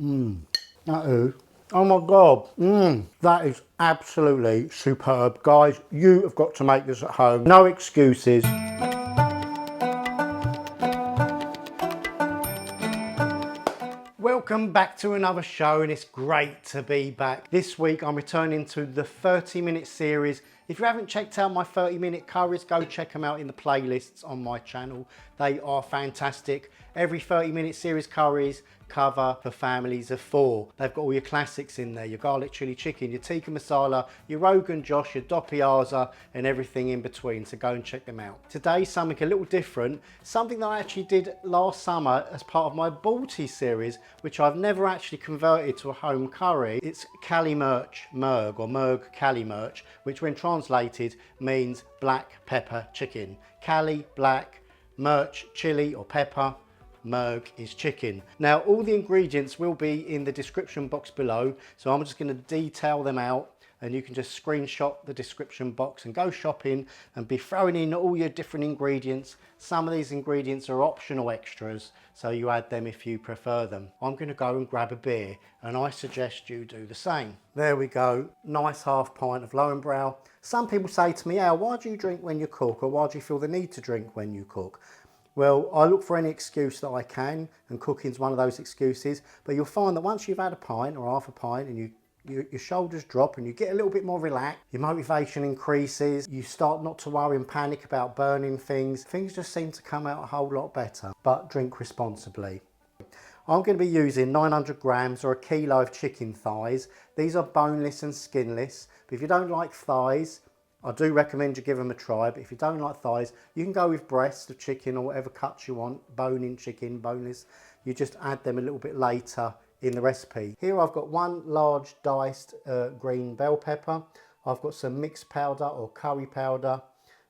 That is, oh my God, that is absolutely superb. Guys, you have got to make this at home. No excuses. Welcome back to another show, and it's great to be back. This week I'm returning to the 30-minute series. If you haven't checked out my 30-minute curries, go check them out in the playlists on my channel. They are fantastic. Every 30-minute series curries cover for families of 4. They've got all your classics in there, your garlic chili chicken, your tikka masala, your Rogan Josh, your dopiaza, and everything in between, so go and check them out. Today, something a little different, something that I actually did last summer as part of my Balti series, which I've never actually converted to a home curry. It's Kalimirch Murgh, or Murgh Kalimirch, which when translated means black pepper chicken. Kali, black, Mirch, chili or pepper, Murgh is chicken. Now all the ingredients will be in the description box below, so I'm just going to detail them out, and you can just screenshot the description box and go shopping and be throwing in all your different ingredients. Some of these ingredients are optional extras, so you add them if you prefer them. I'm going to go and grab a beer, and I suggest you do the same. There we go, nice half pint of Lowenbrau. Some people say to me, Al, why do you drink when you cook, or why do you feel the need to drink when you cook? Well, I look for any excuse that I can, and cooking's one of those excuses, but you'll find that once you've had a pint or half a pint and your shoulders drop and you get a little bit more relaxed, your motivation increases, you start not to worry and panic about burning things just seem to come out a whole lot better. But drink responsibly. I'm going to be using 900 grams or a kilo of chicken thighs. These are boneless and skinless, but if you don't like thighs, I do recommend you give them a try, but if you don't like thighs, you can go with breast of chicken or whatever cuts you want, bone-in chicken, boneless. You just add them a little bit later in the recipe. Here I've got one large diced green bell pepper. I've got some mixed powder or curry powder.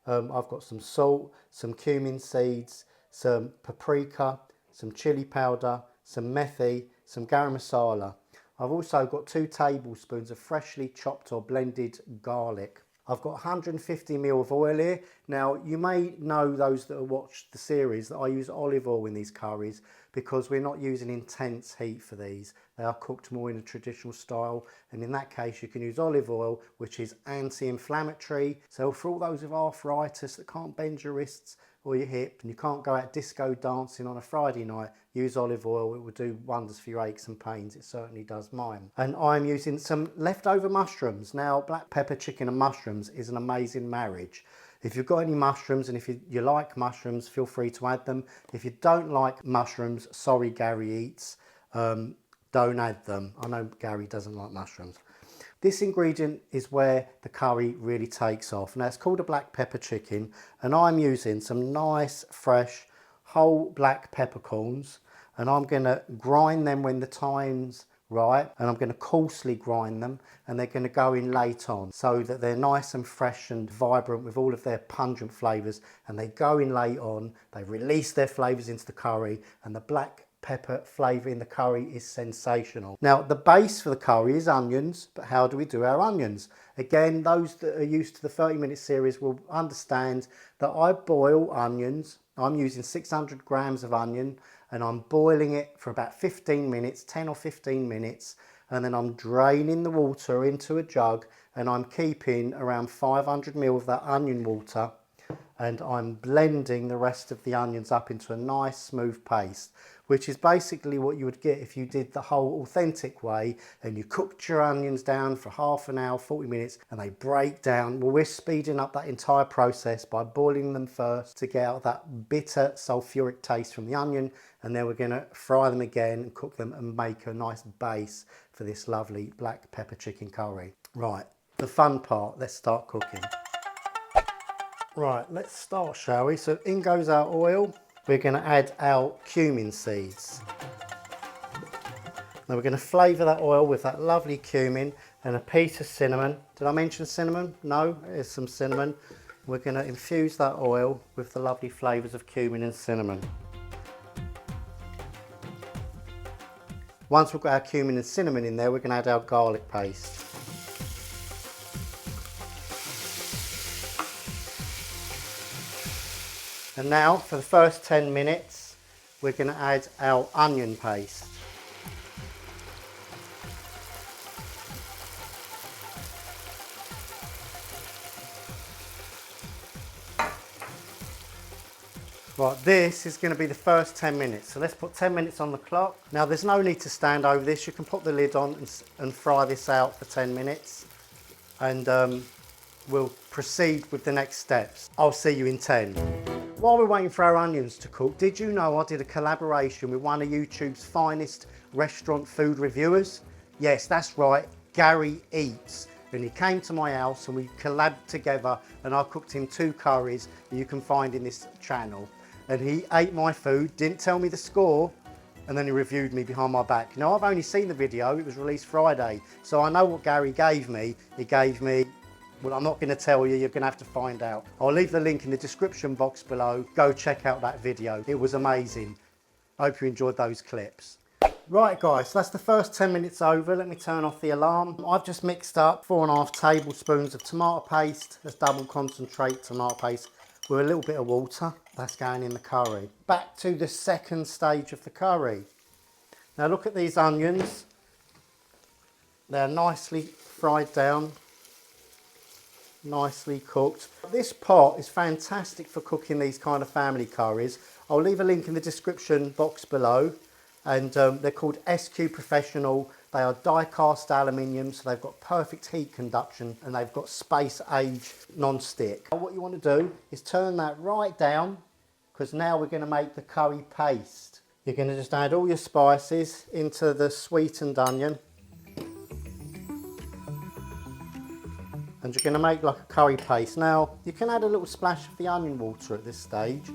I've got some salt, some cumin seeds, some paprika, some chili powder, some methi, some garam masala. I've also got 2 tablespoons of freshly chopped or blended garlic. I've got 150 ml of oil here. Now you may know, those that have watched the series, that I use olive oil in these curries because we're not using intense heat for these. They are cooked more in a traditional style, and in that case you can use olive oil, which is anti-inflammatory. So for all those with arthritis that can't bend your wrists or your hip, and you can't go out disco dancing on a Friday night, use olive oil. It will do wonders for your aches and pains. It certainly does mine. And I'm using some leftover mushrooms. Now, black pepper chicken and mushrooms is an amazing marriage. If you've got any mushrooms, and if you like mushrooms, feel free to add them. If you don't like mushrooms, sorry Gary eats, don't add them. I know Gary doesn't like mushrooms. This ingredient is where the curry really takes off. Now it's called a black pepper chicken, and I'm using some nice fresh whole black peppercorns, and I'm going to grind them when the time's right, and I'm going to coarsely grind them, and they're going to go in late on so that they're nice and fresh and vibrant with all of their pungent flavours, and they go in late on, they release their flavours into the curry, and the black pepper flavour in the curry is sensational. Now the base for the curry is onions, but how do we do our onions? Again, those that are used to the 30-minute series will understand that I boil onions. I'm using 600 grams of onion, and I'm boiling it for about 15 minutes, 10 or 15 minutes, and then I'm draining the water into a jug, and I'm keeping around 500 ml of that onion water, and I'm blending the rest of the onions up into a nice smooth paste, which is basically what you would get if you did the whole authentic way and you cooked your onions down for half an hour, 40 minutes, and they break down. Well, we're speeding up that entire process by boiling them first to get out that bitter sulfuric taste from the onion, and then we're going to fry them again and cook them and make a nice base for this lovely black pepper chicken curry. Right, the fun part, let's start cooking. Right, let's start, shall we? So in goes our oil. We're going to add our cumin seeds. Now we're going to flavour that oil with that lovely cumin and a piece of cinnamon. Did I mention cinnamon? No, there's some cinnamon. We're going to infuse that oil with the lovely flavours of cumin and cinnamon. Once we've got our cumin and cinnamon in there, we're going to add our garlic paste. And now for the first 10 minutes, we're going to add our onion paste. Right, this is going to be the first 10 minutes. So let's put 10 minutes on the clock. Now there's no need to stand over this. You can put the lid on and fry this out for 10 minutes. And we'll proceed with the next steps. I'll see you in 10. While we're waiting for our onions to cook, did you know I did a collaboration with one of YouTube's finest restaurant food reviewers? Yes, that's right, Gary Eats. And he came to my house and we collabed together and I cooked him 2 curries that you can find in this channel. And he ate my food, didn't tell me the score, and then he reviewed me behind my back. Now I've only seen the video, it was released Friday, so I know what Gary gave me. He gave me, well, I'm not going to tell you, you're going to have to find out. I'll leave the link in the description box below. Go check out that video. It was amazing. I hope you enjoyed those clips. Right guys, so that's the first 10 minutes over. Let me turn off the alarm. I've just mixed up 4.5 tablespoons of tomato paste. That's double concentrate tomato paste with a little bit of water. That's going in the curry. Back to the second stage of the curry. Now look at these onions. They're nicely fried down, nicely cooked. This pot is fantastic for cooking these kind of family curries. I'll leave a link in the description box below. And they're called SQ Professional. They are die-cast aluminium, so they've got perfect heat conduction and they've got space age non-stick. What you want to do is turn that right down, because now we're going to make the curry paste. You're going to just add all your spices into the sweetened onion. And you're going to make like a curry paste. Now, you can add a little splash of the onion water at this stage.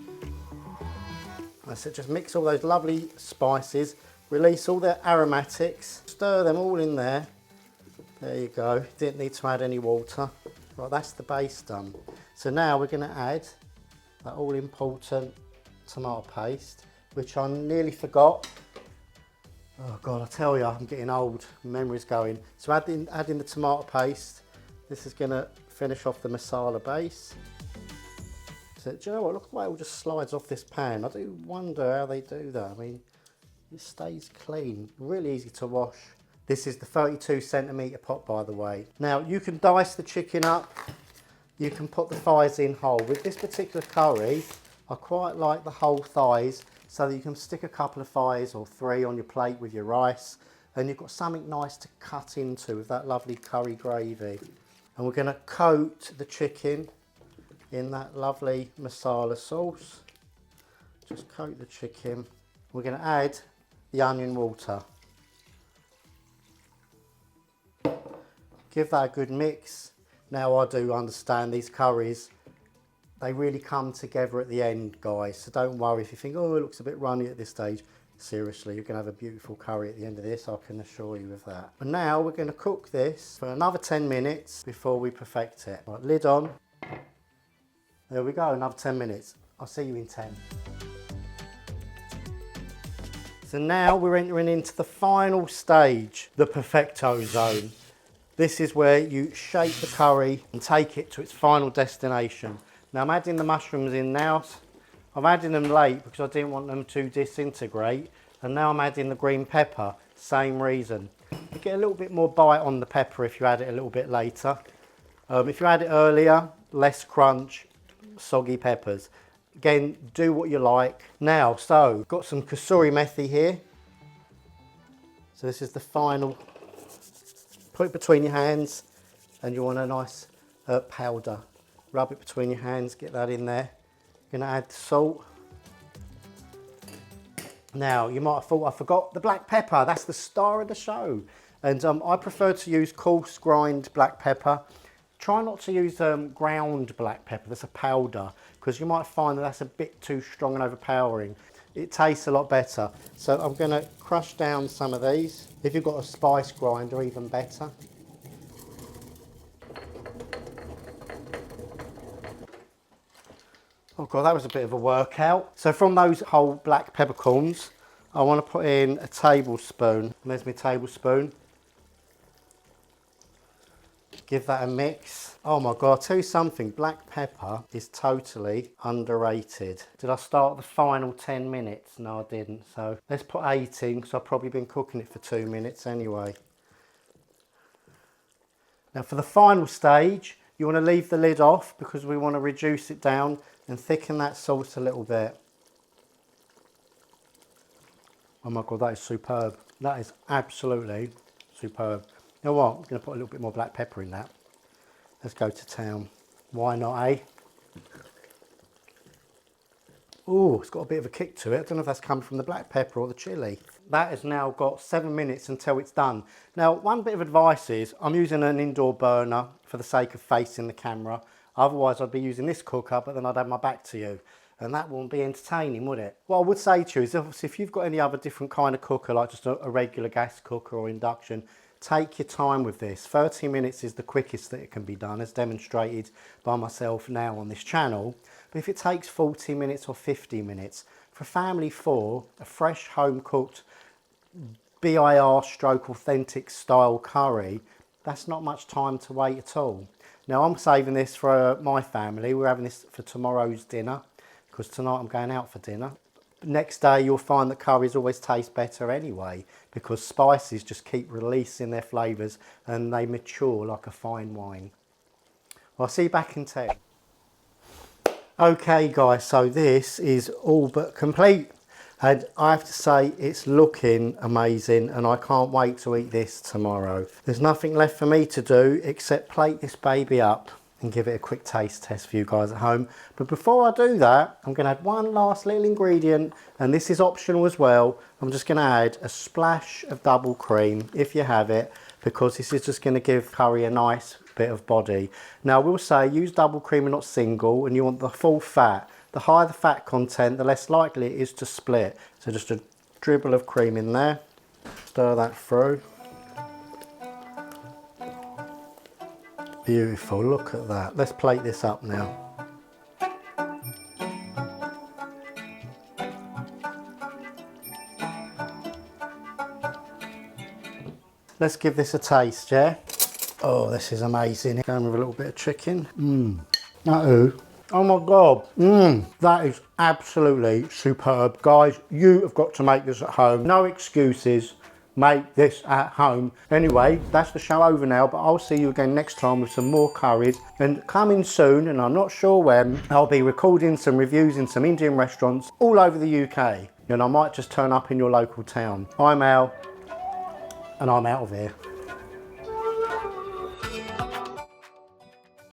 That's it, just mix all those lovely spices, release all the aromatics, stir them all in there. There you go, didn't need to add any water. Right, that's the base done. So now we're going to add that all important tomato paste, which I nearly forgot. Oh God, I tell you, I'm getting old, memory's going. So adding the tomato paste, this is going to finish off the masala base. So, do you know what, look at the way it all just slides off this pan. I do wonder how they do that. I mean, it stays clean, really easy to wash. This is the 32cm pot, by the way. Now, you can dice the chicken up, you can put the thighs in whole. With this particular curry, I quite like the whole thighs, so that you can stick a couple of thighs or 3 on your plate with your rice, and you've got something nice to cut into with that lovely curry gravy. And we're going to coat the chicken in that lovely masala sauce. Just coat the chicken. We're going to add the onion water. Give that a good mix. Now I do understand these curries, they really come together at the end, guys, so don't worry if you think, oh, it looks a bit runny at this stage. Seriously, you're going to have a beautiful curry at the end of this, I can assure you of that. And now we're going to cook this for another 10 minutes before we perfect it. Right, lid on. There we go, another 10 minutes. I'll see you in 10. So now we're entering into the final stage, the perfecto zone. This is where you shape the curry and take it to its final destination. Now I'm adding the mushrooms in now. I'm adding them late because I didn't want them to disintegrate. And now I'm adding the green pepper, same reason. You get a little bit more bite on the pepper if you add it a little bit later. If you add it earlier, less crunch, soggy peppers. Again, do what you like. Now, so got some Tsp Methi here. So this is the final. Put it between your hands and you want a nice powder. Rub it between your hands, get that in there. Gonna add salt. Now, you might have thought I forgot the black pepper. That's the star of the show. And I prefer to use coarse grind black pepper. Try not to use ground black pepper, that's a powder, because you might find that that's a bit too strong and overpowering. It tastes a lot better. So I'm going to crush down some of these. If you've got a spice grinder, even better. Oh God, that was a bit of a workout. So from those whole black peppercorns, I want to put in a tablespoon. There's my tablespoon. Give that a mix. Oh my God, I'll tell you something, black pepper is totally underrated. Did I start the final 10 minutes? No, I didn't. So let's put 8 in, because I've probably been cooking it for 2 minutes anyway. Now for the final stage, you want to leave the lid off because we want to reduce it down and thicken that sauce a little bit. Oh my God, that is superb. That is absolutely superb. You know what? I'm going to put a little bit more black pepper in that. Let's go to town. Why not, eh? Oh, it's got a bit of a kick to it. I don't know if that's come from the black pepper or the chilli. That has now got 7 minutes until it's done. Now, one bit of advice is I'm using an indoor burner for the sake of facing the camera. Otherwise, I'd be using this cooker, but then I'd have my back to you. And that wouldn't be entertaining, would it? What I would say to you is, obviously, if you've got any other different kind of cooker, like just a regular gas cooker or induction, take your time with this. 30 minutes is the quickest that it can be done, as demonstrated by myself now on this channel. But if it takes 40 minutes or 50 minutes, for a family 4, a fresh home cooked BIR stroke authentic style curry, that's not much time to wait at all. Now I'm saving this for my family. We're having this for tomorrow's dinner because tonight I'm going out for dinner. Next day you'll find that curries always taste better anyway because spices just keep releasing their flavours and they mature like a fine wine. Well, I'll see you back in 10. Okay guys, so this is all but complete and I have to say it's looking amazing and I can't wait to eat this tomorrow. There's nothing left for me to do except plate this baby up and give it a quick taste test for you guys at home. But before I do that, I'm going to add one last little ingredient, and this is optional as well. I'm just going to add a splash of double cream, if you have it, because this is just going to give curry a nice bit of body. Now I will say use double cream and not single, and you want the full fat. The higher the fat content, the less likely it is to split. So just a dribble of cream in there, stir that through. Beautiful, look at that. Let's plate this up now. Let's give this a taste, yeah? Oh, this is amazing. Going with a little bit of chicken. Oh my God. That is absolutely superb. Guys, you have got to make this at home. No excuses. Make this at home. Anyway, that's the show over now, but I'll see you again next time with some more curries. And coming soon, and I'm not sure when, I'll be recording some reviews in some Indian restaurants all over the UK. And I might just turn up in your local town. I'm Al, and I'm out of here.